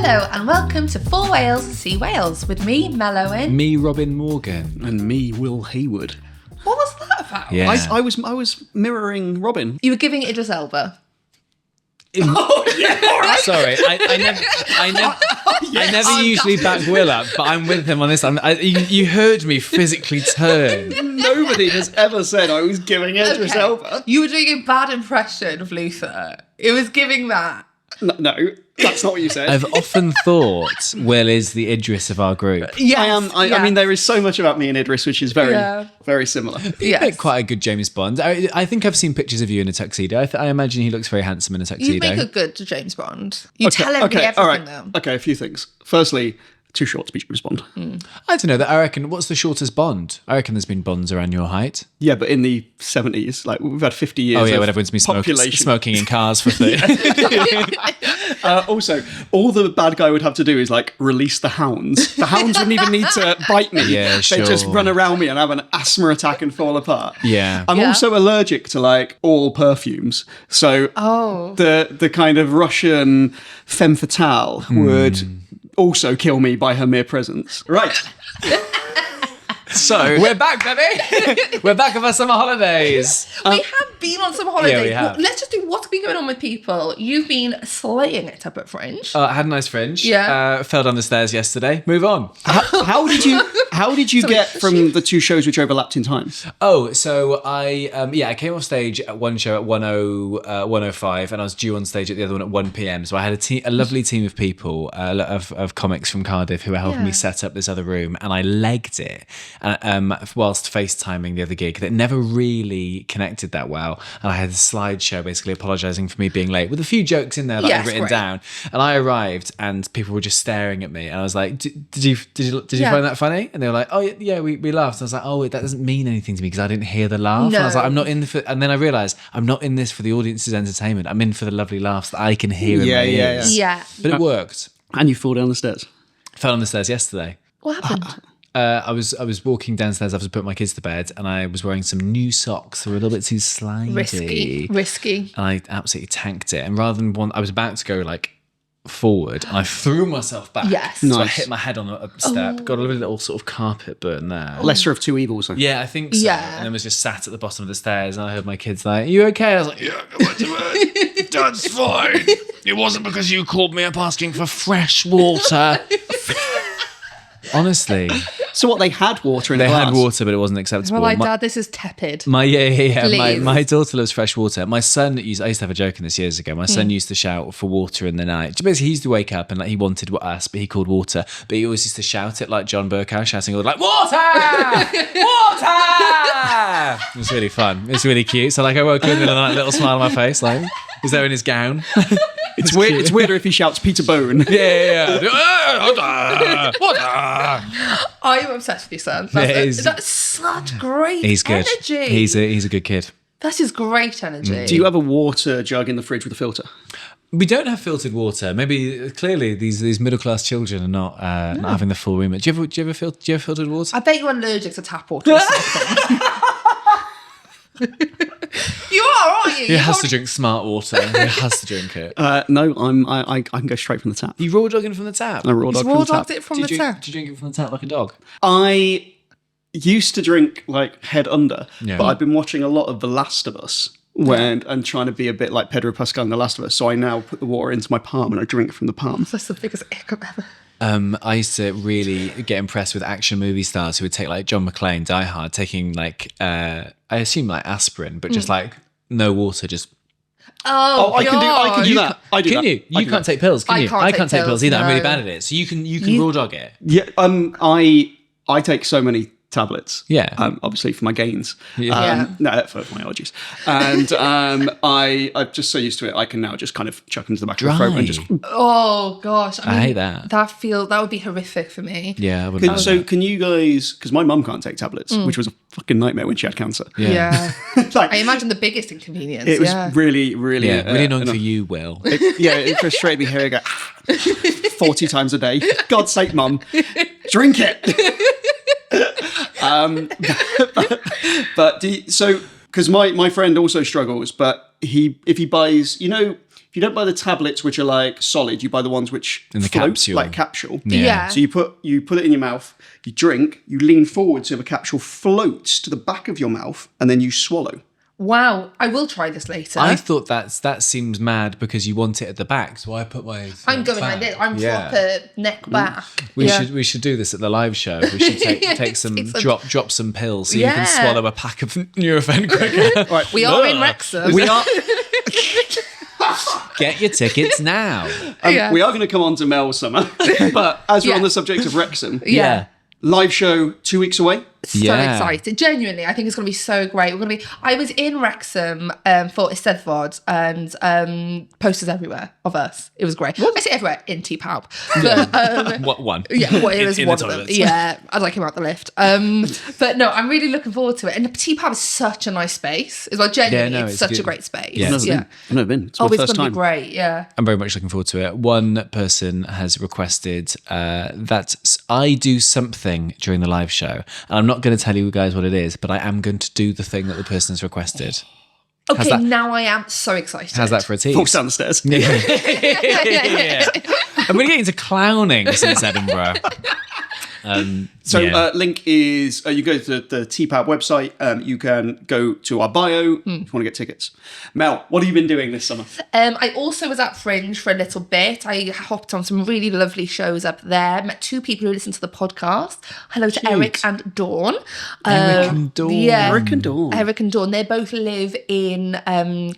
Hello and welcome to 4 Wales See Wales with me, Mel Owen. Me, Robin Morgan. And me, Will Hayward. What was that about? Yeah. I was mirroring Robin. You were giving Idris Elba. Sorry, I never usually back Will up, but I'm with him on this. You heard me physically turn. Nobody has ever said I was giving Idris Elba. You were doing a bad impression of Luther. It was giving that. No, that's not what you said. I've often thought Will is the Idris of our group. Yes, I am. I mean, there is so much about me and Idris, which is very similar. You make quite a good James Bond. I think I've seen pictures of you in a tuxedo. I imagine he looks very handsome in a tuxedo. You make a good James Bond. You tell everybody everything, all right. though. Okay, a few things. Firstly, too short to be James Bond. I don't know. I reckon, what's the shortest Bond? I reckon there's been Bonds around your height. Yeah, but in the 70s, like we've had 50 years. Oh yeah, of when everyone's been population. smoking in cars for food. Also, all the bad guy would have to do is like release the hounds. The hounds wouldn't even need to bite me. Yeah, sure. They just run around me and have an asthma attack and fall apart. Yeah. I'm also allergic to like all perfumes. So the kind of Russian femme fatale would also kill me by her mere presence. Right. So we're back, baby. We're back off our summer holidays. We have been on some holidays. Yeah, we have. Well, let's just do what's been going on with people. You've been slaying it up at Fringe. I had a nice Fringe. Yeah. Fell down the stairs yesterday. Move on. How did you get from the two shows which overlapped in time? Oh, so I came off stage at one show at 1:05, and I was due on stage at the other one at 1 p.m. So I had a lovely team of people, of comics from Cardiff who were helping me set up this other room, and I legged it. Whilst FaceTiming the other gig that never really connected that well, and I had a slideshow basically apologising for me being late with a few jokes in there that I'd written down, and I arrived and people were just staring at me, and I was like, did you find that funny? And they were like, oh yeah, we laughed. And I was like, oh, that doesn't mean anything to me because I didn't hear the laugh. No. And I was like, I'm not in and then I realised I'm not in this for the audience's entertainment. I'm in for the lovely laughs that I can hear in my ears. Yeah. But it worked. And you fall down the stairs. Fell on the stairs yesterday. What happened? I was walking downstairs after putting my kids to bed, and I was wearing some new socks that were a little bit too slidey. Risky. And I absolutely tanked it. And rather than I was about to go like forward, and I threw myself back. Yes. So I Nice. hit my head on a step, got a little sort of carpet burn there. Lesser of two evils. Then. Yeah, I think so. Yeah. And then was just sat at the bottom of the stairs, and I heard my kids like, "Are you okay?" I was like, "Yeah, go back to bed. Dad's fine. It wasn't because you called me up asking for fresh water." Honestly. So what, they had water in the They glass? had water, but it wasn't acceptable. Well, Dad, this is tepid. My Please. daughter loves fresh water. My son I used to have a joke in this years ago. My son used to shout for water in the night. Basically, he used to wake up and like he wanted us, but he called water. But he always used to shout it like John Burkow, shouting like "Water! Water!" It was really fun. It was really cute. So like I woke up in the middle of the night, little smile on my face, like he's there in his gown. It's weird. It's weirder if he shouts Peter Bone. Yeah. Water! I'm obsessed with your son. That's such great He's good. energy. He's a good kid. That is great energy. Do you have a water jug in the fridge with a filter? We don't have filtered water. Maybe clearly these middle class children are not having the full remit. Do you ever filtered water? I bet you're allergic to tap water or something. You are, aren't you? He has to drink smart water. He has to drink it. No, I can go straight from the tap. You raw dogging from the tap. I raw dog from the tap. it from the tap. Do you drink it from the tap like a dog? I used to drink like head under, Yeah. but I've been watching a lot of The Last of Us and trying to be a bit like Pedro Pascal in The Last of Us. So I now put the water into my palm and I drink from the palm. That's the biggest ick ever. I used to really get impressed with action movie stars who would take like John McClane, Die Hard, taking like I assume like aspirin, but just like no water, just. Oh, I can do that. I do Can that. you? I You do can't that. take pills, can you? I can't take pills either. I'm really no. bad at it. So you can raw dog it. Yeah. I take so many tablets. Yeah. Obviously for my gains. Yeah. No, for my allergies. And I'm just so used to it. I can now just kind of chuck into the back of the throat and just. Oh gosh, I hate that. That would be horrific for me. Yeah. I wouldn't like that. Can you guys? Because my mum can't take tablets, which was a fucking nightmare when she had cancer. Yeah. Like, I imagine the biggest inconvenience. it was really, really, really annoying for you, Will. it frustrated me hearing it 40 times a day. God's sake, mum, drink it. But because my friend also struggles, but if he buys, you don't buy the tablets which are like solid, you buy the ones which in the float, capsule. like capsule. Yeah. So you put it in your mouth, you drink, you lean forward so the capsule floats to the back of your mouth, and then you swallow. Wow, I will try this later. I thought that seems mad because you want it at the back, so I put my. I'm going like this. I'm proper neck back. We should do this at the live show. We should take some drop some pills so you can swallow a pack of Nurofen quicker. Right. We are in Wrexham. We are. Get your tickets now. We are going to come on to Mel's summer, but as we're on the subject of Wrexham, live show 2 weeks away. So excited. Genuinely, I think it's going to be so great. I was in Wrexham for Eisteddfod and posters everywhere of us. It was great. I say everywhere in T-Pub. But, What one? Yeah, well, it was in one the of them. toilets. Yeah, I'd like him out the lift. But no, I'm really looking forward to it. And the T-Pub is such a nice space. It's like genuinely, it's such good. a great space. Yeah. I've never been. It's my It's first going to time. be great, yeah. I'm very much looking forward to it. One person has requested that I do something during the live show, and I'm not going to tell you guys what it is, but I am going to do the thing that the person has requested. Okay, now I am so excited. How's that for a tease? Walks down the stairs. Yeah. I'm really getting into clowning since Edinburgh. Link is you go to the TPAB website. You can go to our bio if you want to get tickets. Mel, what have you been doing this summer? I also was at Fringe for a little bit. I hopped on some really lovely shows up there. Met 2 people who listen to the podcast. Hello to Eric and Dawn. Eric and Dawn. Yeah, Eric and Dawn. Eric and Dawn. They both live in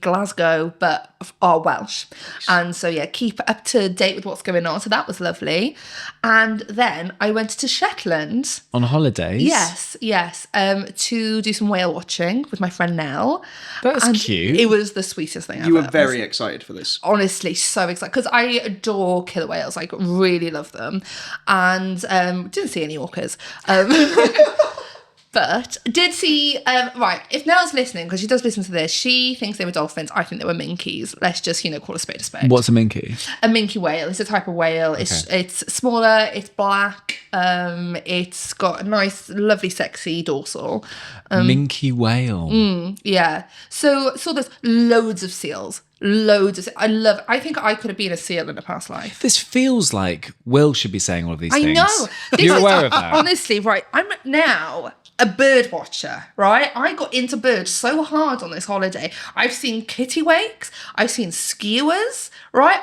Glasgow, but are Welsh. And so, keep up to date with what's going on. So that was lovely. And then I went to Shetland. On holidays? Yes. To do some whale watching with my friend Nell. That's cute. It was the sweetest thing ever. You were very excited for this. Honestly, so excited. Because I adore killer whales. Like, really love them. And didn't see any orcas. But did see, if Nell's listening, because she does listen to this, she thinks they were dolphins. I think they were minkies. Let's just, call a spade a spade. What's a minky? A minky whale. It's a type of whale. Okay. It's smaller. It's black. It's got a nice, lovely, sexy dorsal. Minky whale. Yeah. So there's loads of seals. I think I could have been a seal in a past life. This feels like Will should be saying all of these I things. know. You're aware of that? Honestly, right. I'm now a bird watcher, right? I got into birds so hard on this holiday. I've seen kittiwakes. I've seen skewers, right?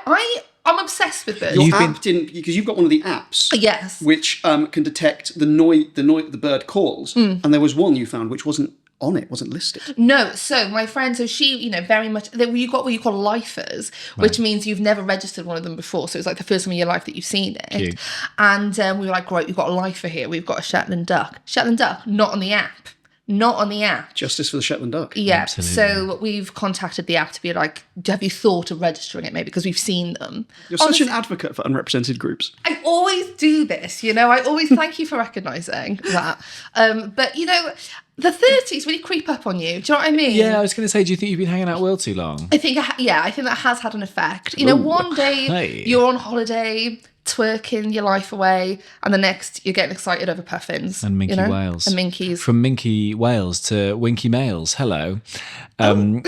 I'm obsessed with birds. Your app didn't, because you've got one of the apps. Yes. Which can detect the noise the bird calls. And there was one you found which wasn't on it, wasn't listed. No, so my friend, she, very much, you got what you call lifers, which means you've never registered one of them before. So it's like the first time in your life that you've seen it. Cute. And we were like, great, we've got a lifer here. We've got a Shetland Duck. Shetland Duck, not on the app. Not on the app. Justice for the Shetland Duck. Yeah. Absolutely. So we've contacted the app to be like, have you thought of registering it maybe? Because we've seen them. You're such an advocate for unrepresented groups. I always do this, I always thank you for recognising that. But, the 30s really creep up on you. Do you know what I mean? Yeah, I was going to say, do you think you've been hanging out Will too long? I think that has had an effect. One day you're on holiday, twerking your life away, and the next you're getting excited over puffins. And minky whales. And minkies. From minky whales to winky males. Hello. You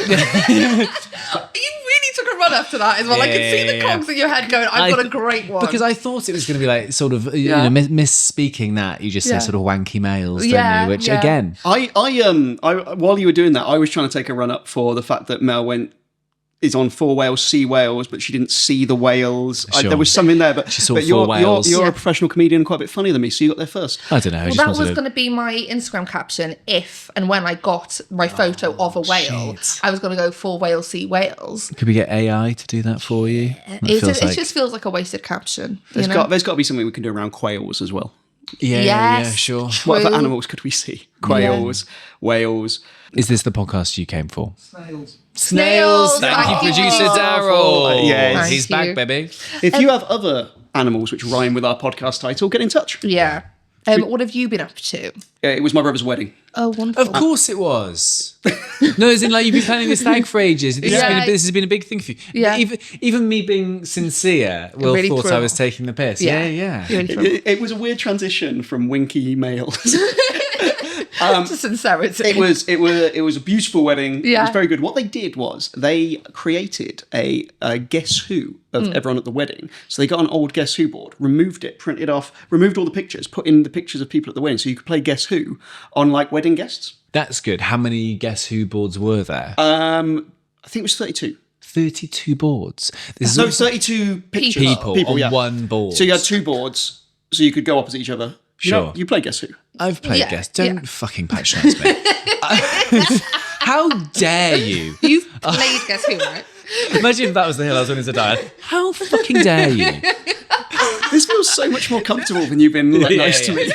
really took a run after that as well. I could see the cogs in your head going, I've got a great one. Because I thought it was going to be like sort of, misspeaking that. You just say sort of wanky males, don't you? Which, again... I while you were doing that, I was trying to take a run up for the fact that Mel is on 4 whales, see whales, but she didn't see the whales. Sure. There was something there, but she saw but 4 whales. You're a professional comedian, quite a bit funnier than me, so you got there first. I don't know. Well, that was going to be my Instagram caption if and when I got my photo of a whale. Shit. I was going to go 4 whales, see whales. Could we get AI to do that for you? It just feels like a wasted caption. There's got to be something we can do around quails as well. Yeah, sure. True. What other animals could we see? Quails, whales. Is this the podcast you came for? Snails. Thank you, producer Oh. Daryl. Yes. He's Thank back, you. baby. If you have other animals which rhyme with our podcast title, get in touch. Yeah. What have you been up to? It was my brother's wedding. Oh, wonderful. Of course it was. No, as in like you've been planning this stag for ages. This has been a big thing for you. Yeah. Even me being sincere, Will really thought I thrilled. was taking the piss. Yeah. Yeah. You're in trouble. It was a weird transition from winky males To sincerity. It was a beautiful wedding. Yeah. It was very good. What they did was they created a Guess Who of everyone at the wedding. So they got an old Guess Who board, removed it, printed off, removed all the pictures, put in the pictures of people at the wedding, so you could play Guess Who on like wedding guests. That's good. How many Guess Who boards were there? I think it was 32. 32 boards. This No, is 32 pictures. people on yeah. one board. So you had 2 boards, so you could go opposite each other. Sure. You play Guess Who. I've played Yeah, Guess. Don't fucking patronise me. How dare you? You've played Guess Who, right? Imagine if that was the hill I was willing to die on. How fucking dare you? This feels so much more comfortable than you've been nice to me.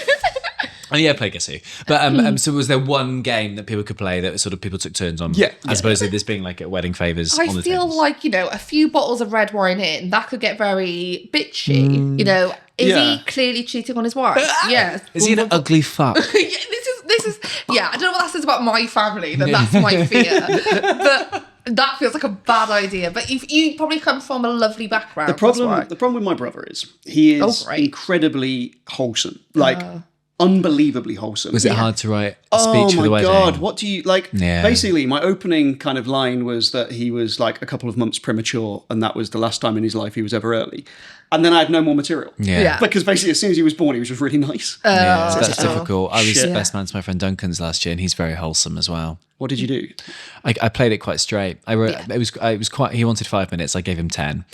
Oh yeah, play Guess Who. But so was there one game that people could play that sort of people took turns on? Yeah. As opposed to this being like at wedding favours I on the feel tables? like, a few bottles of red wine in, that could get very bitchy. Is Yeah. he clearly cheating on his wife? Yes. Is he an ugly fuck? This is I don't know what that says about my family, that that's my fear. But that feels like a bad idea. But you probably come from a lovely background. The problem with my brother is he is great. incredibly wholesome. Like, unbelievably wholesome. Was it hard to write a Oh speech for my the wedding? God, what do you like? Yeah. Basically, my opening kind of line was that he was like a couple of months premature, and that was the last time in his life he was ever early. And then I had no more material. Yeah. Because basically, as soon as he was born, he was just really nice. Yeah, that's difficult. I was Shit. best man to my friend Duncan's last year, and he's very wholesome as well. What did you do? I played it quite straight. I wrote it was quite. He wanted 5 minutes. I gave him 10,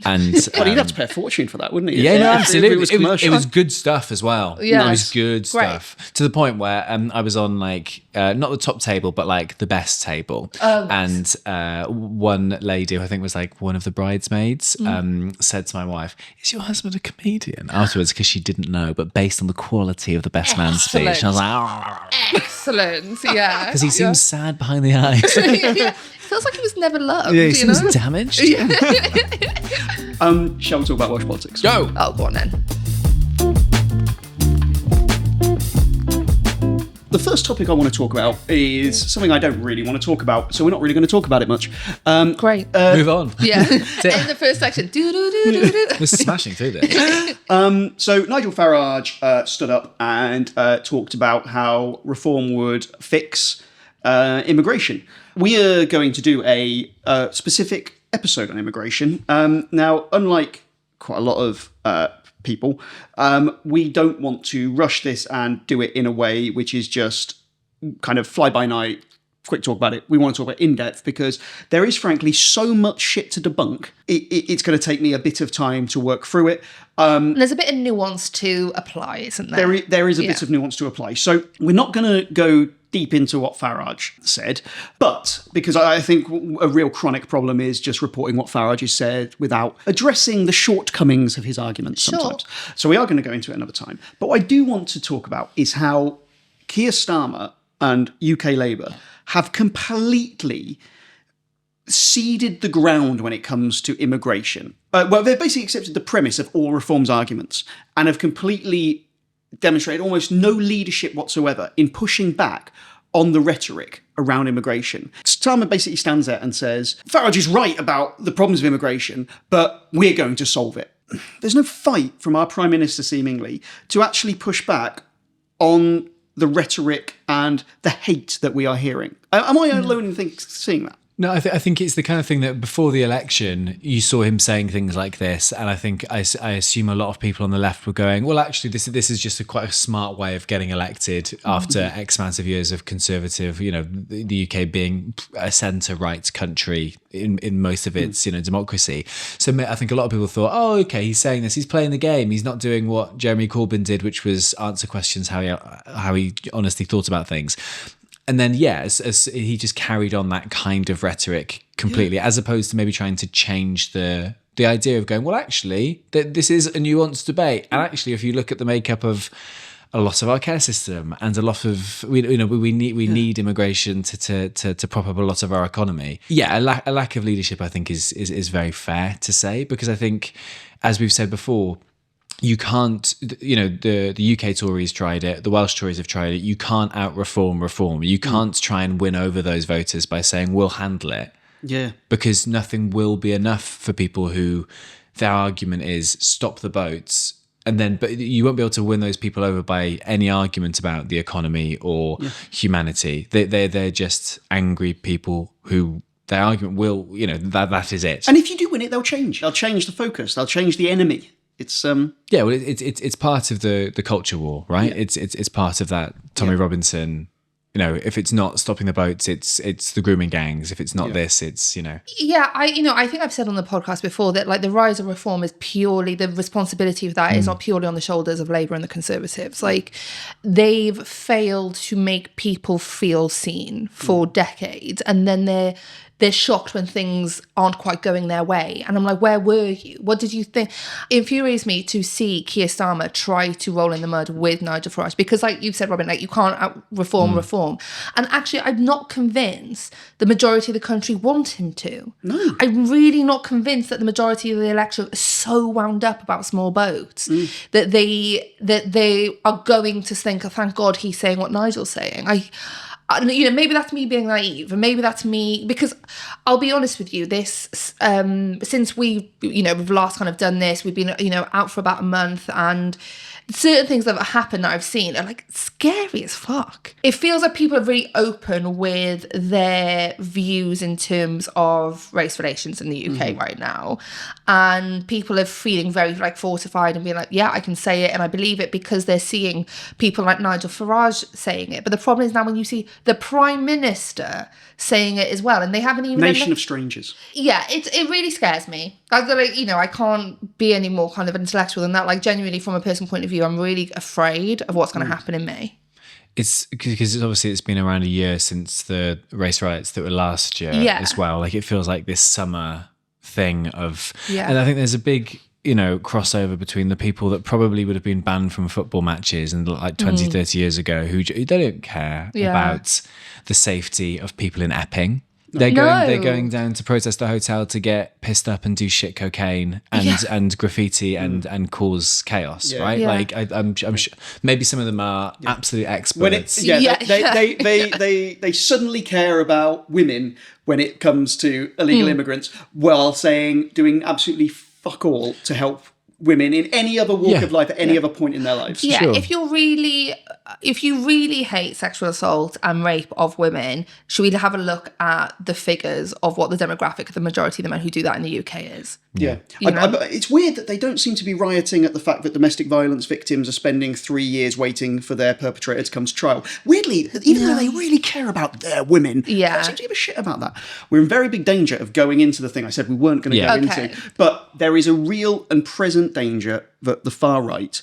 and Well, he'd have to pay a fortune for that, wouldn't he? yeah, no, If absolutely. It was commercial. It was good stuff as well. Yeah. It was good Great. stuff to the point where I was on like not the top table, but like the best table. And one lady, who I think was like one of the bridesmaids, said to my wife, "Is your husband a comedian?" Afterwards, because she didn't know, but based on the quality of the best man speech, I was like, "Oh," Excellent. Yeah. because he seems sad behind the eyes. Feels like he was never loved. Yeah, he you seems know? damaged. Shall we talk about Welsh politics? Go. Oh, go on then. The first topic I want to talk about is something I don't really want to talk about, so we're not really going to talk about it much. Great. Move on. Yeah. In the first section. We're smashing through this. So Nigel Farage stood up and talked about how reform would fix immigration. We are going to do a specific episode on immigration. Now, unlike quite a lot of people, we don't want to rush this and do it in a way which is just kind of fly-by-night, quick talk about it. We want to talk about it in depth because there is frankly so much shit to debunk. It's going to take me a bit of time to work through it. There's a bit of nuance to apply, isn't there? There is a bit of nuance to apply. So we're not going to go deep into what Farage said, but because I think a real chronic problem is just reporting what Farage has said without addressing the shortcomings of his arguments sometimes. So we are going to go into it another time. But what I do want to talk about is how Keir Starmer and UK Labour have completely ceded the ground when it comes to immigration. Well, they've basically accepted the premise of all reforms arguments and have completely demonstrated almost no leadership whatsoever in pushing back on the rhetoric around immigration. Starmer basically stands there and says, Farage is right about the problems of immigration, but we're going to solve it. There's no fight from our Prime Minister, seemingly, to actually push back on the rhetoric and the hate that we are hearing. Am I alone in seeing that? No, I think it's the kind of thing that before the election, you saw him saying things like this, and I think I assume a lot of people on the left were going, well, actually, this is just quite a smart way of getting elected after X amount of years of conservative, the UK being a centre-right country in most of its, democracy. So I think a lot of people thought, oh, okay, he's saying this, he's playing the game, he's not doing what Jeremy Corbyn did, which was answer questions how he honestly thought about things. And then, as he just carried on that kind of rhetoric completely, as opposed to maybe trying to change the idea of going, well, actually, this is a nuanced debate. And actually, if you look at the makeup of a lot of our care system and a lot of, we need immigration to prop up a lot of our economy. Yeah, a lack of leadership, I think, is very fair to say, because I think, as we've said before, you can't, the UK Tories tried it, the Welsh Tories have tried it. You can't out-reform. You can't try and win over those voters by saying, we'll handle it. Yeah. Because nothing will be enough for people who their argument is stop the boats but you won't be able to win those people over by any argument about the economy or humanity. They're just angry people who their argument will, that is it. And if you do win it, they'll change. They'll change the focus. They'll change the enemy. It's it's part of the culture war, right? Yeah. It's part of that Tommy Robinson. If it's not stopping the boats, it's the grooming gangs. If it's not this, it's Yeah, I think I've said on the podcast before that like the rise of reform is purely the responsibility of that is not purely on the shoulders of Labour and the Conservatives. Like they've failed to make people feel seen for decades, and then they're shocked when things aren't quite going their way. And I'm like, where were you? What did you think? It infuriates me to see Keir Starmer try to roll in the mud with Nigel Farage. Because like you said, Robin, like you can't reform. And actually, I'm not convinced the majority of the country want him to. No. I'm really not convinced that the majority of the electorate is so wound up about small boats that they are going to think, oh, thank God he's saying what Nigel's saying. Maybe that's me being naive, and maybe that's me, because I'll be honest with you, this, since we've last kind of done this, we've been, out for about a month, and certain things that have happened that I've seen are like scary as fuck. It feels like people are really open with their views in terms of race relations in the UK right now. And people are feeling very like fortified and being like, yeah, I can say it and I believe it, because they're seeing people like Nigel Farage saying it. But the problem is now when you see the Prime Minister saying it as well, and they haven't even... Nation of strangers. Yeah, it really scares me. I can't be any more kind of intellectual than that. Like genuinely from a personal point of view, I'm really afraid of what's going to happen in May. It's because obviously it's been around a year since the race riots that were last year as well. Like it feels like this summer thing of... Yeah. And I think there's a big... crossover between the people that probably would have been banned from football matches and like 20, 30 years ago who they don't care about the safety of people in Epping. They're going down to protest the hotel to get pissed up and do shit cocaine and graffiti and cause chaos, right? Yeah. Like I'm sure maybe some of them are absolute experts. They suddenly care about women when it comes to illegal immigrants, while doing absolutely fuck all to help women in any other walk of life at any other point in their lives. Yeah, sure. if you really hate sexual assault and rape of women, should we have a look at the figures of what the demographic of the majority of the men who do that in the UK is? Yeah. It's weird that they don't seem to be rioting at the fact that domestic violence victims are spending 3 years waiting for their perpetrator to come to trial. Weirdly, even though they really care about their women, they don't seem to give a shit about that. We're in very big danger of going into the thing I said we weren't going to go into. But there is a real and present danger that the far right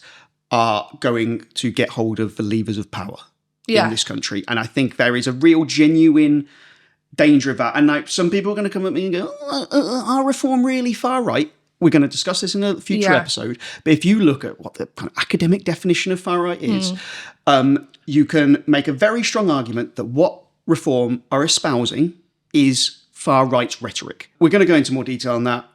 are going to get hold of the levers of power in this country. And I think there is a real genuine danger of that. And now some people are going to come at me and go, are reform really far right? We're going to discuss this in a future episode. But if you look at what the kind of academic definition of far right is, you can make a very strong argument that what reform are espousing is far right rhetoric. We're going to go into more detail on that.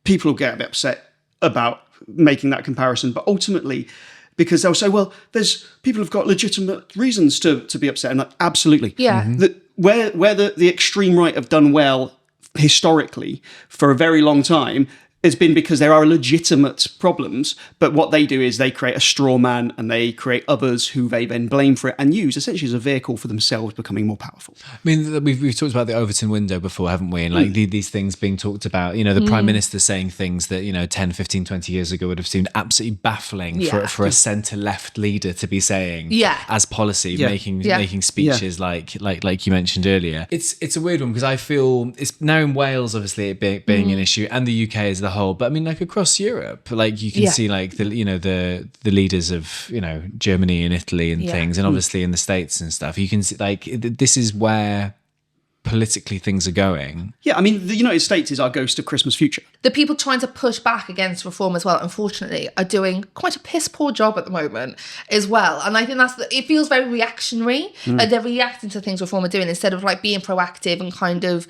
People will get a bit upset about making that comparison, but ultimately, because they'll say, well, there's people who've got legitimate reasons to be upset. And like, absolutely. Yeah. Where the extreme right have done well historically for a very long time has been because there are legitimate problems, but what they do is they create a straw man and they create others who they then blame for it and use essentially as a vehicle for themselves becoming more powerful. I mean, we've talked about the Overton window before, haven't we? And like these things being talked about, the Prime Minister saying things that, 10, 15, 20 years ago would have seemed absolutely baffling for a centre-left leader to be saying as policy, making speeches like you mentioned earlier. It's a weird one because I feel it's now in Wales, obviously, it being an issue, and the UK as the whole, but I mean, like across Europe, like you can see like the leaders of Germany and Italy and things, and obviously in the States and stuff, you can see like this is where politically things are going. Yeah, I mean, the United States is our ghost of Christmas future. The people trying to push back against reform as well, unfortunately, are doing quite a piss poor job at the moment as well. And I think it feels very reactionary. Like they're reacting to things reform are doing instead of like being proactive and kind of,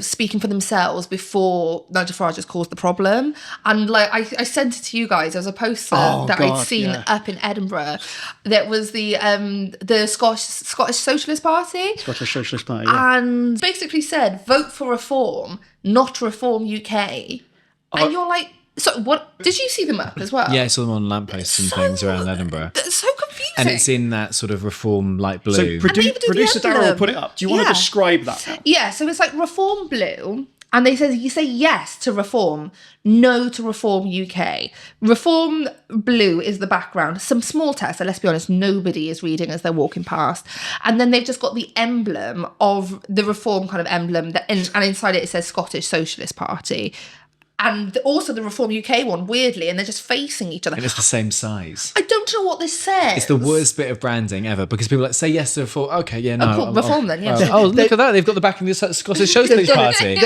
speaking for themselves before Nigel Farage has caused the problem. And like I sent it to you guys. There was a poster I'd seen up in Edinburgh that was the Scottish Socialist Party. Scottish Socialist Party, yeah. And basically said, vote for reform, not reform UK. And you're like, So what did you see them up as well? Yeah, I saw them on lampposts and things around Edinburgh. That's so confusing. And it's in that sort of reform light blue. So they even do the producer Darryl emblem. put it up. Do you want to Yeah. describe that now? Yeah, so it's like Reform Blue, and they say you say yes to Reform, no to Reform UK. Reform Blue is the background. Some small text, and let's be honest, nobody is reading as they're walking past. And then they've just got the emblem of the Reform kind of emblem, and inside it says Scottish Socialist Party. And also the Reform UK one, weirdly, and they're just facing each other. And it's the same size. I don't know what this says. It's the worst bit of branding ever because people say yes to reform. Okay, yeah, no. Oh, cool. Reform then, yeah. Oh, look at that. They've got the backing of the Scottish Socialist Party.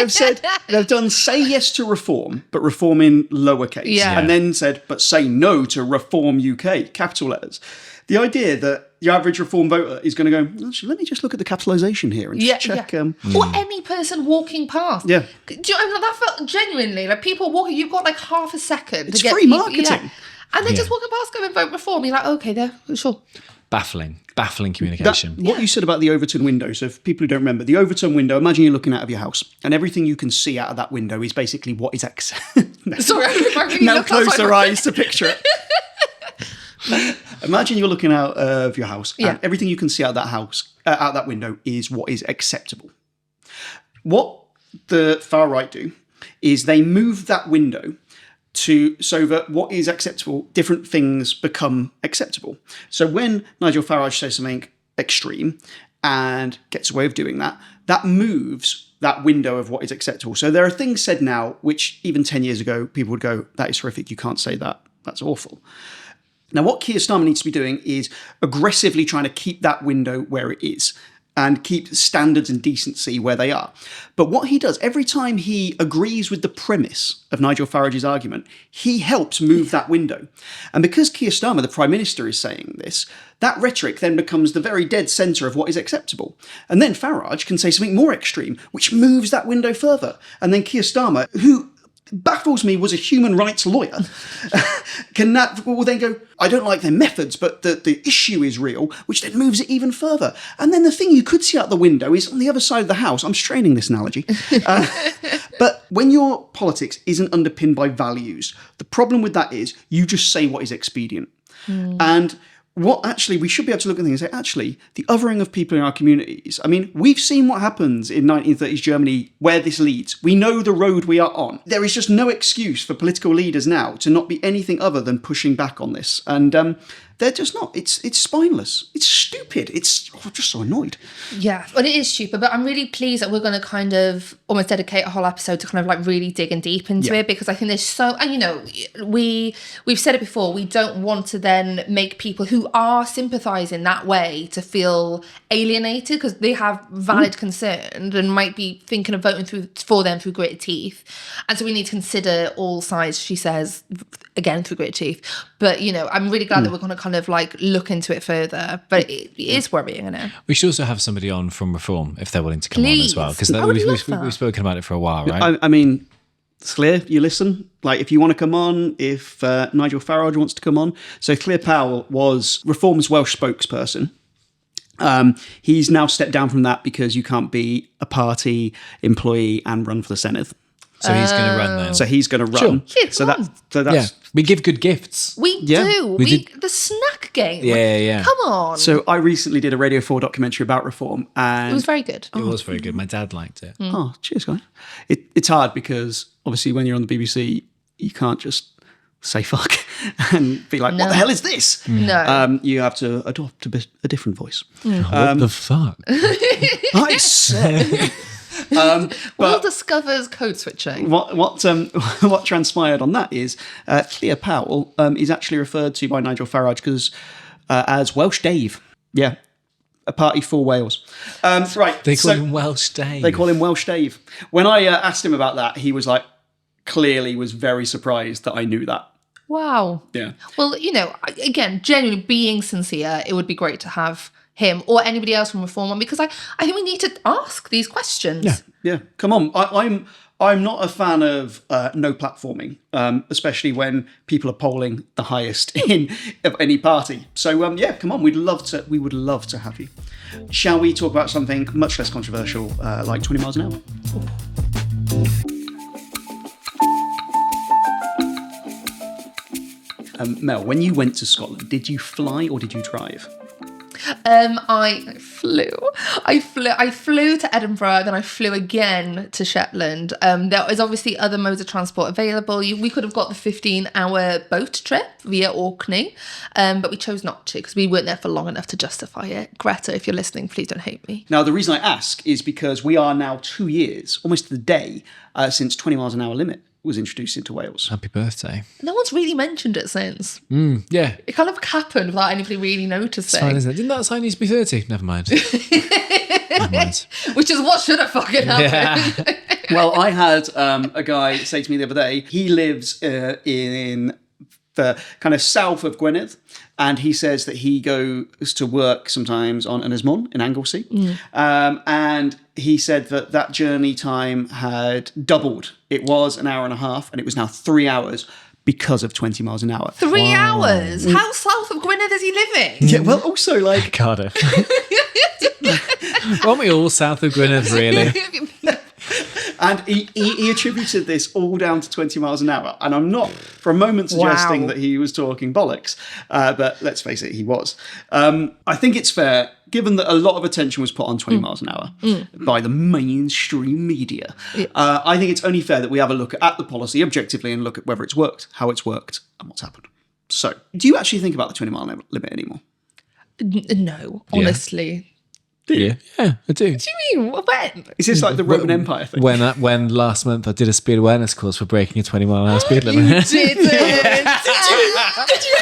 They've done say yes to reform, but reform in lowercase. Yeah. And then said, but say no to Reform UK, capital letters. The idea that the average reform voter is going to go, actually, let me just look at the capitalisation here and just check. Or any person walking past. Yeah. Do you know, that felt genuinely like people walking, you've got like half a second It's to get free people- marketing. yeah. And they're just walking past going vote Reform. You're like, okay, there, sure. Baffling communication. What you said about the Overton window, so for people who don't remember, the Overton window, imagine you're looking out of your house and everything you can see out of that window is basically what is Sorry, I really now looked close outside your my- eyes to picture it. Imagine you're looking out of your house and everything you can see out of that house, out that window is what is acceptable. What the far right do is they move that window so that what is acceptable, different things become acceptable. So when Nigel Farage says something extreme and gets away with doing that, that moves that window of what is acceptable. So there are things said now which even 10 years ago people would go, that is horrific, you can't say that, that's awful. Now, what Keir Starmer needs to be doing is aggressively trying to keep that window where it is and keep standards and decency where they are. But what he does, every time he agrees with the premise of Nigel Farage's argument, he helps move that window. And because Keir Starmer, the Prime Minister, is saying this, that rhetoric then becomes the very dead centre of what is acceptable. And then Farage can say something more extreme, which moves that window further. And then Keir Starmer, who baffles me, was a human rights lawyer, will then go, I don't like their methods, but the issue is real, which then moves it even further. And then the thing you could see out the window is on the other side of the house. I'm straining this analogy. But when your politics isn't underpinned by values, the problem with that is you just say what is expedient. And what actually we should be able to look at things and say, actually, the othering of people in our communities. I mean, we've seen what happens in 1930s Germany, where this leads. We know the road we are on. There is just no excuse for political leaders now to not be anything other than pushing back on this. And they're just not. It's spineless. It's stupid. I'm just so annoyed. Yeah, well, it is stupid, but I'm really pleased that we're going to kind of almost dedicate a whole episode to kind of like really digging deep into it, because I think there's so, and you know, we've said it before, we don't want to then make people who are sympathising that way to feel alienated because they have valid concern and might be thinking of voting for them through gritted teeth. And so we need to consider all sides, she says, again, through gritted teeth. But, you know, I'm really glad that we're going to kind of like look into it further. But it is worrying, I know. We should also have somebody on from Reform if they're willing to come on Please. as well. Because I would love that. we've spoken about it for a while, right? I mean, Claire, you listen. Like, if you want to come on, if Nigel Farage wants to come on. So Claire Powell was Reform's Welsh spokesperson. He's now stepped down from that because you can't be a party employee and run for the Senedd. So he's going to run then. So he's going to run. Sure. So Come that's Yeah, we give good gifts. We Yeah. do. The snack game. Yeah. Come on. So I recently did a Radio 4 documentary about reform, and it was very good. It was very good. My dad liked it. oh, cheers, guys! It's hard because obviously when you're on the BBC, you can't just say fuck and be like, "What the hell is this?" No. You have to adopt a different voice. What the fuck? I say. Will discovers code switching. What transpired on that is Claire Powell is actually referred to by Nigel Farage as Welsh Dave. Yeah, a party for Wales. Right. They call him Welsh Dave. They call him Welsh Dave. When I asked him about that, he was like, clearly was very surprised that I knew that. Wow. Yeah. Well, you know, again, genuinely being sincere, it would be great to have him or anybody else from Reform on, because I think we need to ask these questions. Yeah. Come on. I'm not a fan of no platforming, especially when people are polling the highest of any party. So come on. We would love to have you. Shall we talk about something much less controversial, like 20 miles an hour? Mel, when you went to Scotland, did you fly or did you drive? I flew. I flew to Edinburgh, then I flew again to Shetland. There is obviously other modes of transport available. We could have got the 15-hour boat trip via Orkney, but we chose not to because we weren't there for long enough to justify it. Greta, if you're listening, please don't hate me. Now, the reason I ask is because we are now 2 years, almost to the day, since 20 miles an hour limit was introduced into Wales. Happy birthday. No one's really mentioned it since. Yeah. It kind of happened without anybody really noticing. It's fine, isn't it? Didn't that sign used to be 30? Never mind. Never mind. Which is what should have fucking happened. Yeah. Well, I had a guy say to me the other day, he lives in the kind of south of Gwynedd, and he says that he goes to work sometimes on Ynys Môn in Anglesey. And he said that journey time had doubled. It was an hour and a half, and it was now 3 hours because of 20 miles an hour. 3 hours? How south of Gwynedd is he living? Yeah, well, also like... Cardiff. Aren't we all south of Gwynedd, really? And he attributed this all down to 20 miles an hour. And I'm not for a moment suggesting that he was talking bollocks, but let's face it, he was. I think it's fair, given that a lot of attention was put on 20 miles an hour by the mainstream media. Yeah. I think it's only fair that we have a look at the policy objectively and look at whether it's worked, how it's worked, and what's happened. So, do you actually think about the 20 mile limit anymore? No, honestly. Do you? Yeah, I do. What do you mean? When? Is this like the Roman Empire thing? When last month I did a speed awareness course for breaking a 20 mile an hour speed limit. You did it! Did you?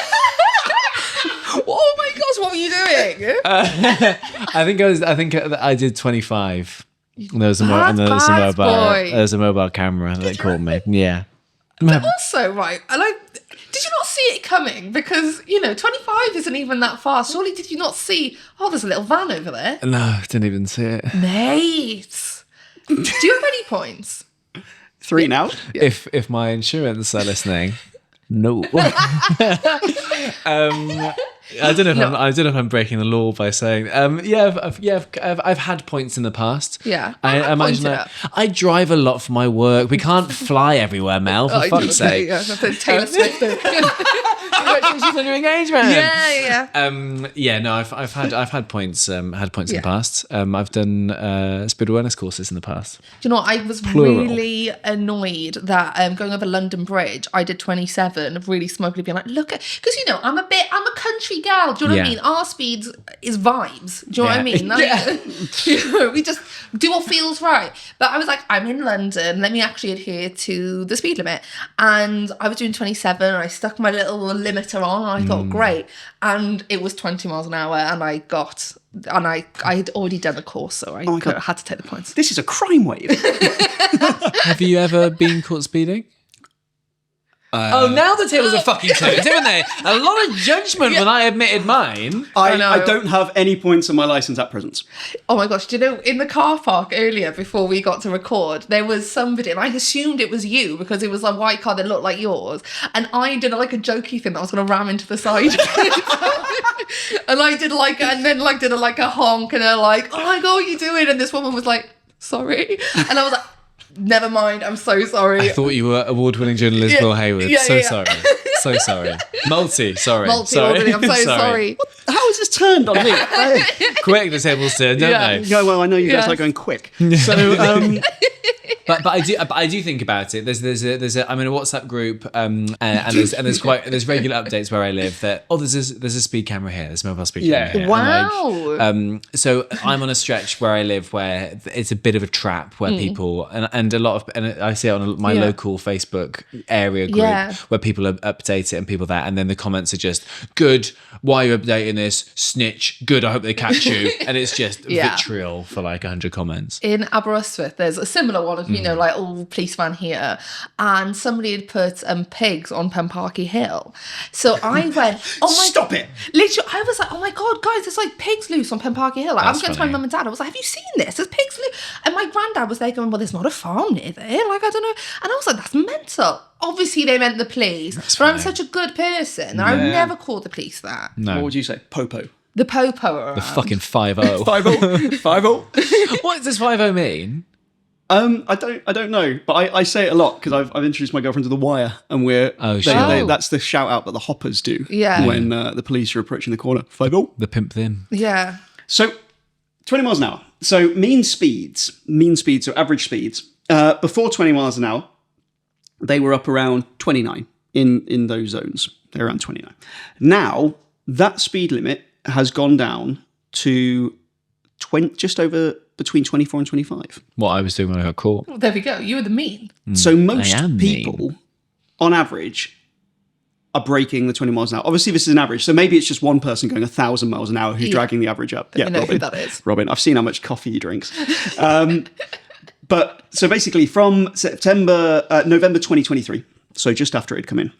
Oh my gosh, what were you doing? I think I did 25. And there was a mobile camera that caught me. Yeah. But also, right, did you not see it coming? Because, 25 isn't even that fast. Surely did you not see, there's a little van over there? No, I didn't even see it. Mate. Do you have any points? 3 now? Yeah. If my insurance are listening, no. I don't know if I'm breaking the law by saying. I've had points in the past. Yeah, I imagine that. I drive a lot for my work. We can't fly everywhere, Mel. For fuck's sake. Yeah, Taylor Swift. Congratulations on your engagement. Yeah. No, I've had points. In the past. I've done speed awareness courses in the past. Do you know what? I was really annoyed that going over London Bridge, I did 27. Really smugly being like, look at, because I'm a country gal. Do you know what I mean? Our speeds is vibes. Do you know what I mean? Like, we just do what feels right. But I was like, I'm in London. Let me actually adhere to the speed limit. And I was doing 27. And I stuck my little limiter on. And I thought, great. And it was 20 miles an hour. And I had already done a course, so I had to take the points. This is a crime wave. Have you ever been caught speeding? Now the tables are fucking turned, haven't they? A lot of judgment when I admitted mine. I don't have any points on my licence at present. Oh my gosh, do you know, in the car park earlier before we got to record, there was somebody, and I assumed it was you because it was a white car that looked like yours, and I did a jokey thing that I was going to ram into the side of it. And I did a honk and oh my God, what are you doing? And this woman was like, sorry. And I was like, never mind, I'm so sorry. I thought you were award-winning journalist Will Hayward. Sorry. So sorry. Sorry. I'm so sorry. How has this turned on me? Quick, the tables turn, don't they? Yeah, well, I know you guys like going quick. So, But I do think about it. I'm in a WhatsApp group, and there's regular updates where I live that there's a speed camera here, there's a mobile speed camera here. Wow. So I'm on a stretch where I live where it's a bit of a trap where people and a lot of, and I see it on my local Facebook area group where people update it and people that, and then the comments are just, good, why are you updating this? Snitch, good, I hope they catch you. And it's just vitriol for 100 comments. In Aberystwyth, there's a similar one of, police van here, and somebody had put pigs on Penparky Hill. So I went, stop it. Literally, I was like, oh my God, guys, there's pigs loose on Penparky Hill. I was going to my mum and dad. I was like, have you seen this? There's pigs loose. And my granddad was there going, well, there's not a farm near there. I don't know. And I was like, that's mental. Obviously, they meant the police. But I'm such a good person that I would never call the police that. No. What would you say? Popo. The popo around. The fucking 5-0. 5-0. 5-0. What does 5-0 mean? I don't know, but I say it a lot because I've introduced my girlfriend to The Wire, and that's the shout out that the hoppers do when the police are approaching the corner. 50. The pimp them. Yeah. So 20 miles an hour. So mean speeds, so average speeds, before 20 miles an hour, they were up around 29 in those zones. They're around 29. Now, that speed limit has gone down to just over between 24 and 25. What I was doing when I got caught. Well, there we go. You were the mean. So most people, on average, are breaking the 20 miles an hour. Obviously, this is an average, so maybe it's just one person going 1,000 miles an hour who's dragging the average up. Let me know who that is. Robin, I've seen how much coffee he drinks. But so basically from November 2023, so just after it had come in,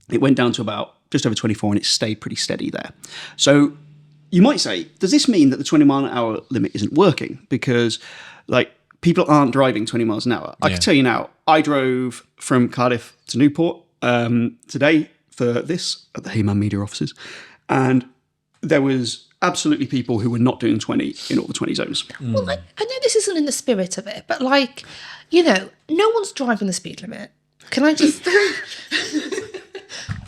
it went down to about just over 24 and it stayed pretty steady there. So you might say, does this mean that the 20 mile an hour limit isn't working? Because like people aren't driving 20 miles an hour. I can tell you now, I drove from Cardiff to Newport today for this at the Heyman Media offices. And there was absolutely people who were not doing 20 in all the 20 zones. Well, I know this isn't in the spirit of it, but like, you know, no one's driving the speed limit. Can I just...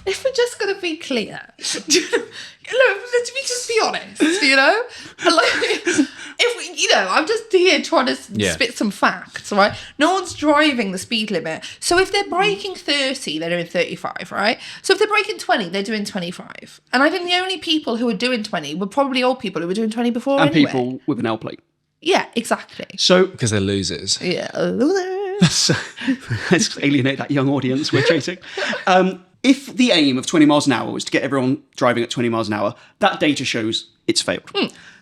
If we're just going to be clear, let's just be honest, you know? Like, I'm just here trying to spit some facts, right? No one's driving the speed limit. So if they're breaking 30, they're doing 35, right? So if they're breaking 20, they're doing 25. And I think the only people who are doing 20 were probably old people who were doing 20 before and anyway. People with an L plate. Yeah, exactly. So because they're losers. Yeah, losers. So, let's alienate that young audience we're chasing. If the aim of 20 miles an hour was to get everyone driving at 20 miles an hour, that data shows it's failed.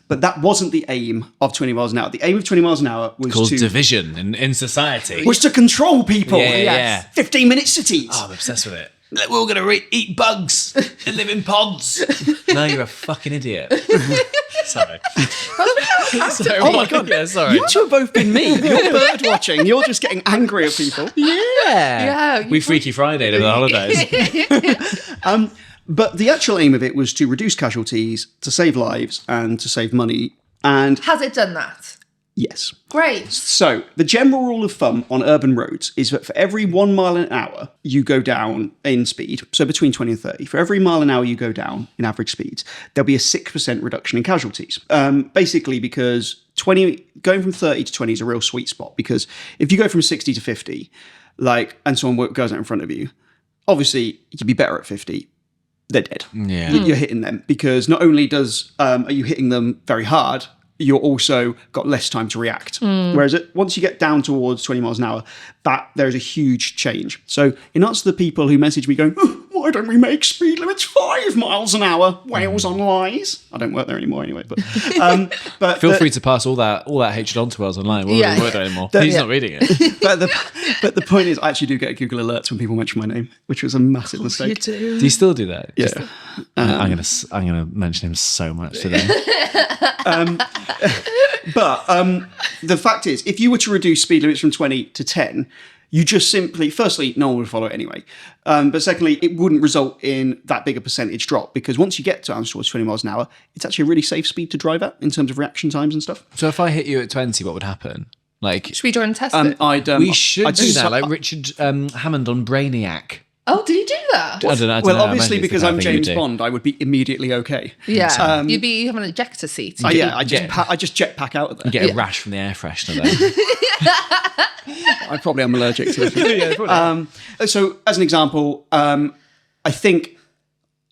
But that wasn't the aim of 20 miles an hour. The aim of 20 miles an hour was called division in society. Was to control people. Yeah. 15-minute cities. Oh, I'm obsessed with it. Like, we're all going to eat bugs and live in pods. No, you're a fucking idiot. Sorry. Oh my God. Yeah, sorry. You two have both been mean. You're bird watching. You're just getting angry at people. Yeah. We Freaky Friday over the holidays. But the actual aim of it was to reduce casualties, to save lives, and to save money. And has it done that? Yes. Great. So the general rule of thumb on urban roads is that for every 1 mile an hour you go down in speed, so between 20 and 30, for every mile an hour you go down in average speeds, there'll be a 6% reduction in casualties. Basically because going from 30 to 20 is a real sweet spot, because if you go from 60 to 50, and someone goes out in front of you, obviously you'd be better at 50. They're dead. Yeah. You're hitting them, because not only are you hitting them very hard, you're also got less time to react. Whereas once you get down towards 20 miles an hour, there's a huge change. So in answer to the people who message me going, why don't we make speed limits 5 miles an hour? Wales on lies. I don't work there anymore anyway. But feel free to pass all that hatred on to us online. We don't work there anymore. He's not reading it. But the point is, I actually do get Google alerts when people mention my name, which was a massive mistake. You do. Do you still do that? Yeah. I'm gonna mention him so much today. But the fact is, if you were to reduce speed limits from 20 to 10, you just simply, firstly, no one would follow it anyway. But secondly, it wouldn't result in that big a percentage drop, because once you get down towards 20 miles an hour, it's actually a really safe speed to drive at in terms of reaction times and stuff. So if I hit you at 20, what would happen? Should we join and test it? We should do that, like Richard Hammond on Brainiac. Oh, did he do that? I don't know. Well, obviously, because I'm James Bond, I would be immediately okay. Yeah, you'd be having an ejector seat. I just jetpack out of there. You get a rash from the air freshener there. I probably am allergic to it. So, as an example, I think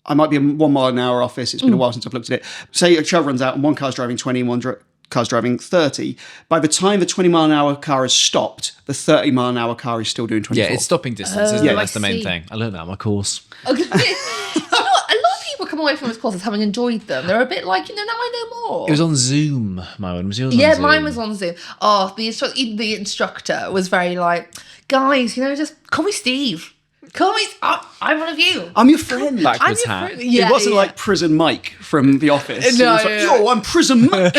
I might be a 1 mile an hour office. It's been a while since I've looked at it. Say a child runs out and one car's driving 20 and one car's driving 30. By the time the 20 mile an hour car has stopped, the 30 mile an hour car is still doing 24. Yeah, it's stopping distance, isn't it? That's the main thing. I learned that on my course. Okay. A lot of people come away from those courses having enjoyed them. They're a bit like, now I know more. It was on Zoom, my one. Was yours on Zoom? Mine was on Zoom. Oh, the instructor was very like, guys, just call me Steve. Call me. I'm one of you. I'm your friend. Backwards hat. It wasn't like Prison Mike from The Office. No, yo, I'm Prison Mike.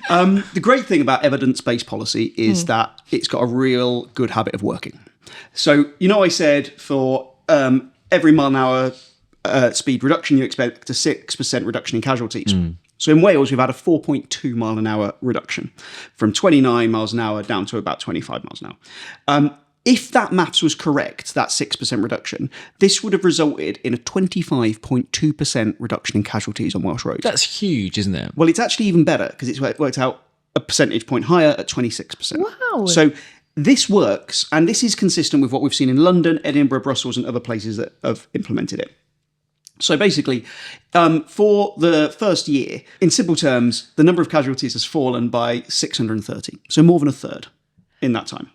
The great thing about evidence-based policy is that it's got a real good habit of working. So, I said for every mile an hour speed reduction, you expect a 6% reduction in casualties. So in Wales, we've had a 4.2 mile an hour reduction from 29 miles an hour down to about 25 miles an hour. If that maths was correct, that 6% reduction, this would have resulted in a 25.2% reduction in casualties on Welsh roads. That's huge, isn't it? Well, it's actually even better because it's worked out a percentage point higher at 26%. Wow. So this works, and this is consistent with what we've seen in London, Edinburgh, Brussels, and other places that have implemented it. So basically, for the first year, in simple terms, the number of casualties has fallen by 630. So more than a third in that time.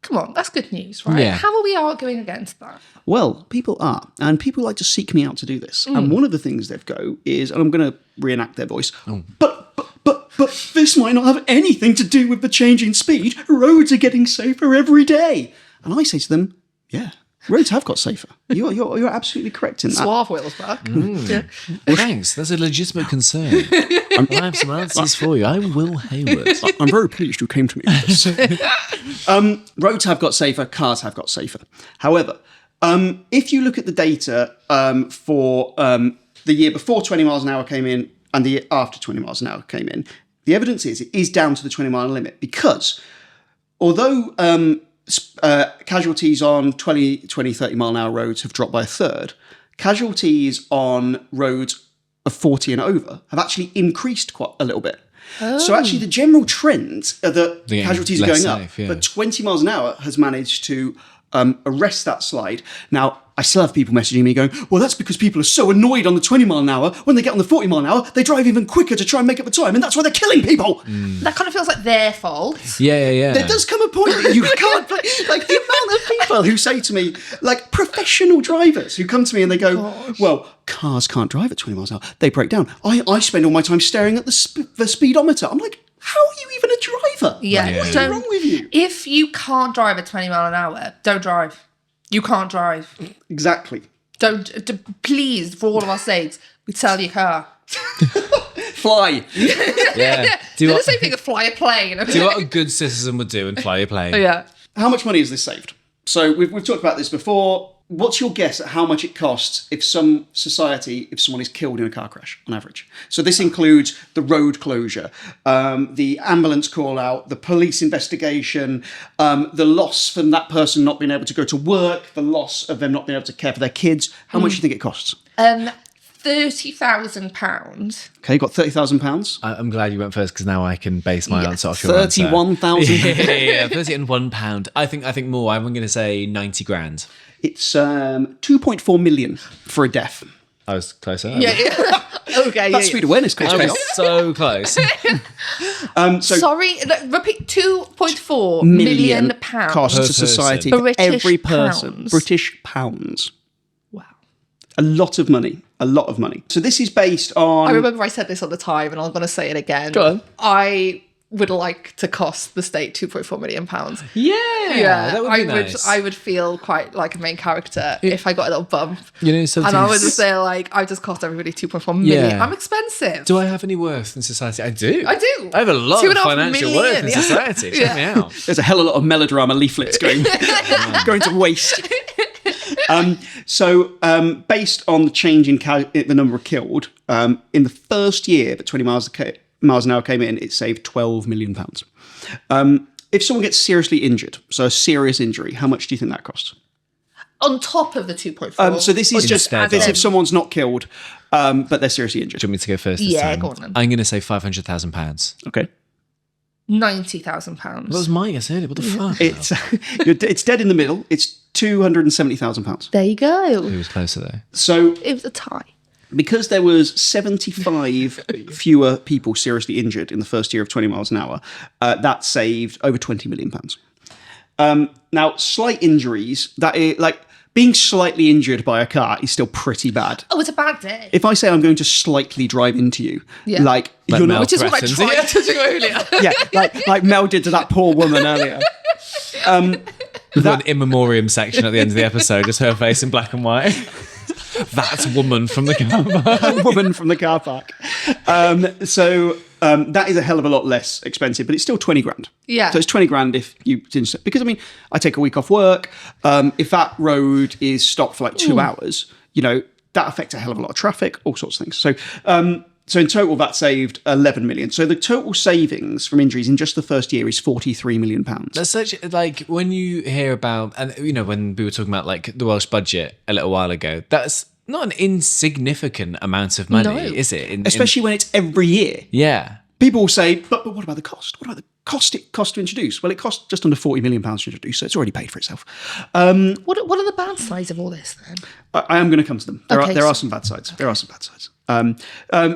Come on, that's good news, right? Yeah. How are we arguing against that? Well, people are, and people like to seek me out to do this. And one of the things they've go is, and I'm going to reenact their voice, but this might not have anything to do with the change in speed. Roads are getting safer every day. And I say to them, yeah, roads have got safer. You're absolutely correct in that. Suave wheels back. Yeah. Thanks. That's a legitimate concern. I have some answers for you. I'm Will Hayward. I'm very pleased you came to me with this. Roads have got safer, cars have got safer. However, if you look at the data for the year before 20 miles an hour came in and the year after 20 miles an hour came in, the evidence is it is down to the 20 mile limit because although casualties on 20, 30 mile an hour roads have dropped by a third, casualties on roads of 40 and over have actually increased quite a little bit. So actually the general trend that casualties are going safe, up, yeah. but 20 miles an hour has managed to arrest that slide. Now, I still have people messaging me going, well, that's because people are so annoyed on the 20 mile an hour. When they get on the 40 mile an hour, they drive even quicker to try and make up the time. And that's why they're killing people. That kind of feels like their fault. Yeah. There does come a point that you can't, like the amount of people who say to me, like professional drivers who come to me and they go, well, cars can't drive at 20 miles an hour. They break down. I spend all my time staring at the speedometer. I'm like, how are you even a driver? Yeah. What's wrong with you? If you can't drive at 20 mile an hour, don't drive. You can't drive. Exactly. Please, for all of our sakes, we sell your car. Fly. Yeah. Do the same thing as fly a plane. Do what a good citizen would do and fly a plane. Yeah. How much money has this saved? So we've talked about this before. What's your guess at how much it costs if someone is killed in a car crash on average? So this includes the road closure, the ambulance call out, the police investigation, the loss from that person not being able to go to work, the loss of them not being able to care for their kids. How much do you think it costs? £30,000. Okay, got £30,000. I'm glad you went first because now I can base my answer off your answer. 31,000. Yeah, 30 and £1. I think more. I'm going to say 90 grand. It's 2.4 million for a death. I was closer. Yeah. Okay. That speed awareness course I paid was off. so close. Sorry, repeat. 2.4 million pounds. cost Per to society person. for every British person. pounds. British pounds. Wow. A lot of money. A lot of money. So this is based on... I remember I said this on the time, and I'm going to say it again. Go on. I would like to cost the state £2.4 million. Yeah, that would be nice. I would feel quite like a main character if I got a little bump. You know, sometimes... And I would just say, like, I just cost everybody 2.4 million. Yeah. I'm expensive. Do I have any worth in society? I do. I do. I have a lot of 2.5 financial million, worth in yeah. society. Check me out. There's a hell of a lot of melodrama leaflets going to waste. Based on the change in the number of killed, in the first year that 20 miles an hour came in, it saved £12 million. If someone gets seriously injured, so a serious injury, how much do you think that costs? On top of the 2.4. So this is just Instead this of- if someone's not killed, but they're seriously injured. Do you want me to go first this Yeah, time? go on then. I'm going to say £500,000. Okay. £90,000. That was my guess earlier. What the fuck? It's dead in the middle. It's £270,000. There you go. Who was closer though? So It was a tie. because there was 75 fewer people seriously injured in the first year of 20 miles an hour, that saved over £20 million. Now, slight injuries, that is, like being slightly injured by a car is still pretty bad. Oh, it's a bad day. If I say I'm going to slightly drive into you, Yeah. like Like you're Mel not, Which is what I threatens. tried to do earlier. yeah, like Mel did to that poor woman earlier. We've got an in memoriam section at the end of the episode, just her face in black and white. That's woman from the car. Woman from the car park. That is a hell of a lot less expensive, but it's still 20 grand. Yeah. So it's 20 grand if you didn't, because I mean, I take a week off work. If that road is stopped for like 2 hours, you know, that affects a hell of a lot of traffic, all sorts of things. So So in total, that saved 11 million. So the total savings from injuries in just the first year is 43 million pounds. That's such, like, when you hear about, and you know, when we were talking about like the Welsh budget a little while ago, that's not an insignificant amount of money, is it? Especially when it's every year. Yeah. People will say, but what about the cost? What about the cost it cost to introduce? Well, it cost just under 40 million pounds to introduce, so it's already paid for itself. What are the bad sides of all this then? I am going to come to them. There are some bad sides. Okay. There are some bad sides.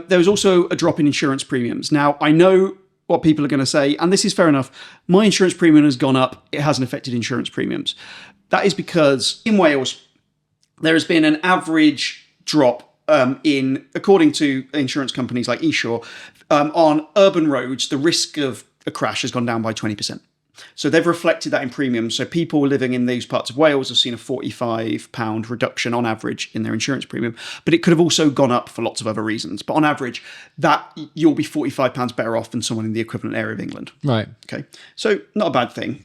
There was also a drop in insurance premiums. Now, I know what people are going to say, and this is fair enough. My insurance premium has gone up. It hasn't affected insurance premiums. That is because in Wales, there has been an average drop according to insurance companies like Esure, on urban roads, the risk of a crash has gone down by 20%. So they've reflected that in premiums. So people living in these parts of Wales have seen a £45 reduction on average in their insurance premium. But it could have also gone up for lots of other reasons. But on average, that you'll be £45 better off than someone in the equivalent area of England. Right. Okay. So not a bad thing.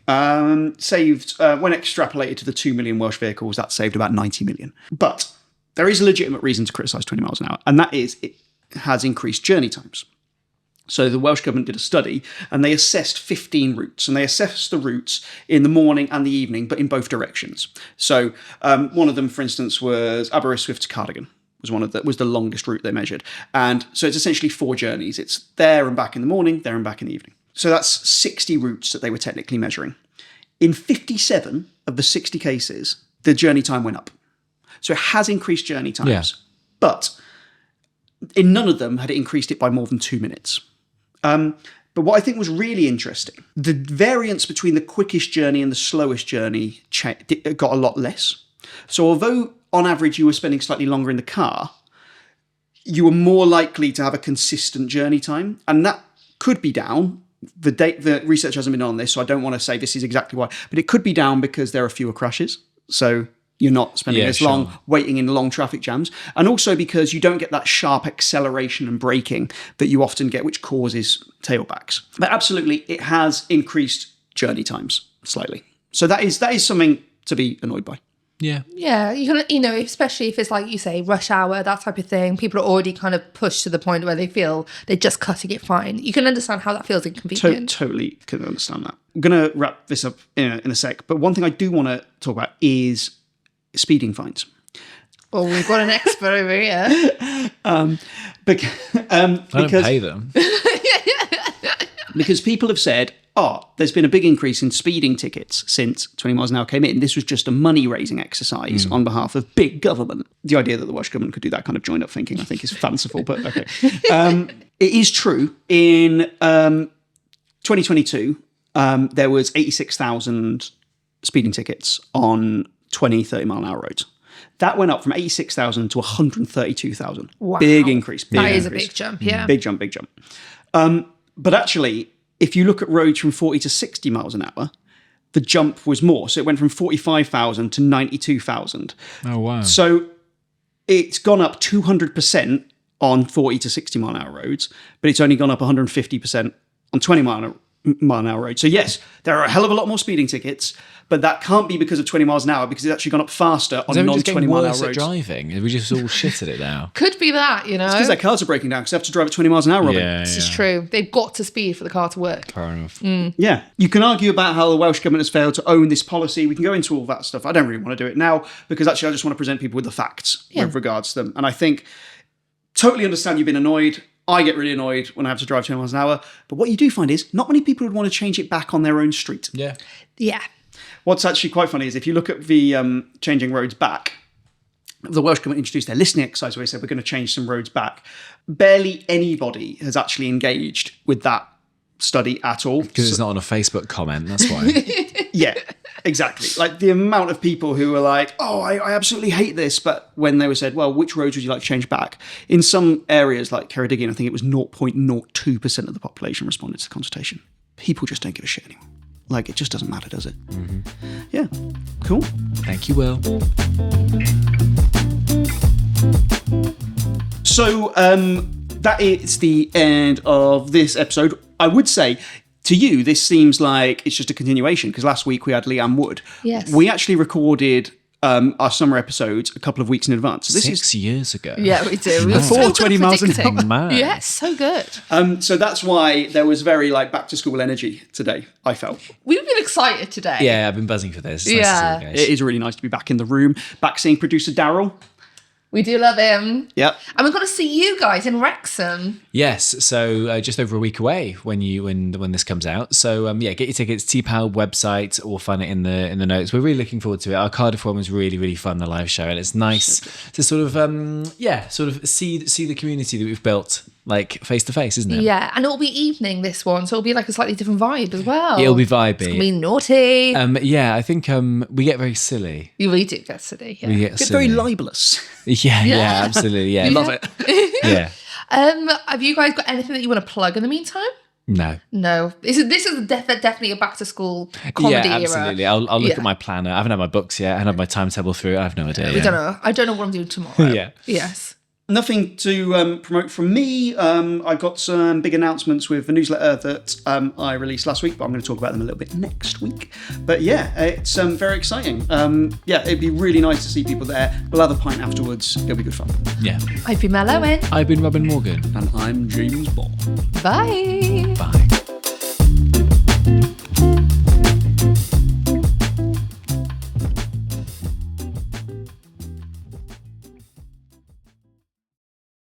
Saved, when extrapolated to the 2 million Welsh vehicles, that saved about 90 million. But there is a legitimate reason to criticise 20 miles an hour. And that is it has increased journey times. So the Welsh Government did a study and they assessed 15 routes, and they assessed the routes in the morning and the evening, but in both directions. So one of them, for instance, was Aberystwyth to Cardigan was the longest route they measured. And so it's essentially 4 journeys. It's there and back in the morning, there and back in the evening. So that's 60 routes that they were technically measuring. In 57 of the 60 cases, the journey time went up. So it has increased journey times. Yeah. But in none of them had it increased it by more than 2 minutes. But what I think was really interesting, the variance between the quickest journey and the slowest journey got a lot less. So although on average you were spending slightly longer in the car, you were more likely to have a consistent journey time. And that could be down. The research hasn't been on this, so I don't want to say this is exactly why. But it could be down because there are fewer crashes. So you're not spending as long waiting in long traffic jams. And also because you don't get that sharp acceleration and braking that you often get, which causes tailbacks. But absolutely, it has increased journey times slightly. So that is something to be annoyed by. Yeah. Yeah, you know, especially if it's like you say, rush hour, that type of thing. People are already kind of pushed to the point where they feel they're just cutting it fine. You can understand how that feels inconvenient. Totally can understand that. I'm going to wrap this up in a sec. But one thing I do want to talk about is speeding fines. Well, we've got an expert over here. Because I don't pay them. Because people have said, there's been a big increase in speeding tickets since 20 miles an hour came in. This was just a money-raising exercise on behalf of big government. The idea that the Welsh Government could do that kind of joined-up thinking, I think, is fanciful, but okay. It is true. In 2022, there was 86,000 speeding tickets on 20, 30-mile-an-hour roads. That went up from 86,000 to 132,000. Wow. Big increase. That is a big jump, yeah. Big jump. But actually, if you look at roads from 40 to 60 miles an hour, the jump was more. So it went from 45,000 to 92,000. Oh, wow. So it's gone up 200% on 40 to 60 mile an hour roads, but it's only gone up 150% on 20 mile an hour roads. So yes, there are a hell of a lot more speeding tickets, but that can't be because of 20 miles an hour, because it's actually gone up faster on non-20 mile an hour roads. Driving? Are we just all shit at it now? Could be that, you know. It's because their cars are breaking down because they have to drive at 20 miles an hour, Robin. This is true. They've got to speed for the car to work. Fair enough. Yeah. You can argue about how the Welsh Government has failed to own this policy. We can go into all that stuff. I don't really want to do it now because actually I just want to present people with the facts with regards to them. And I think, totally understand you've been annoyed. I get really annoyed when I have to drive 20 miles an hour. But what you do find is not many people would want to change it back on their own street. Yeah. Yeah. What's actually quite funny is if you look at the changing roads back, the Welsh Government introduced their listening exercise where they said we're going to change some roads back. Barely anybody has actually engaged with that study at all. Because it's not on a Facebook comment, that's why. Yeah, exactly. Like the amount of people who were like, I absolutely hate this. But when they were said, well, which roads would you like to change back? In some areas like Ceredigion, I think it was 0.02% of the population responded to the consultation. People just don't give a shit anymore. Like, it just doesn't matter, does it? Mm-hmm. Yeah. Cool. Thank you, Will. So, that is the end of this episode. I would say, to you, this seems like it's just a continuation, because last week we had Leanne Wood. Yes. We actually recorded our summer episodes a couple of weeks in advance. So this 6 years ago. Yeah, we do. Before 20 miles an hour. Man. Yeah, so good. So that's why there was very like back to school energy today, I felt. We've been excited today. Yeah, I've been buzzing for this. It's nice Yeah. to see you guys. It is really nice to be back in the room, back seeing producer Daryl. We do love him. Yep. And we're going to see you guys in Wrexham. Yes, so just over a week away when this comes out. So get your tickets, TPAL website, or find it in the notes. We're really looking forward to it. Our Cardiff one was really, really fun, the live show, and it's nice to sort of see the community that we've built like face to face, isn't it? Yeah, and it'll be evening this one, so it'll be like a slightly different vibe as well. It'll be vibey. It's gonna be naughty. I think we get very silly. We do get silly. Yeah. We get Get silly. very libelous. Yeah, absolutely. Yeah, Love it. Yeah. Have you guys got anything that you want to plug in the meantime? No. This is definitely a back to school comedy Yeah, era. absolutely. I'll look at my planner. I haven't had my books yet. I haven't had my timetable through. I have no idea. We don't know. I don't know what I'm doing tomorrow. Yeah. Yes. Nothing to promote from me. I got some big announcements with the newsletter that I released last week, but I'm going to talk about them a little bit next week. But yeah, it's very exciting. It'd be really nice to see people there. We'll have a pint afterwards. It'll be good fun. Yeah. I've been Mel Owen. I've been Robin Morgan. And I'm James Bond. Bye. Bye.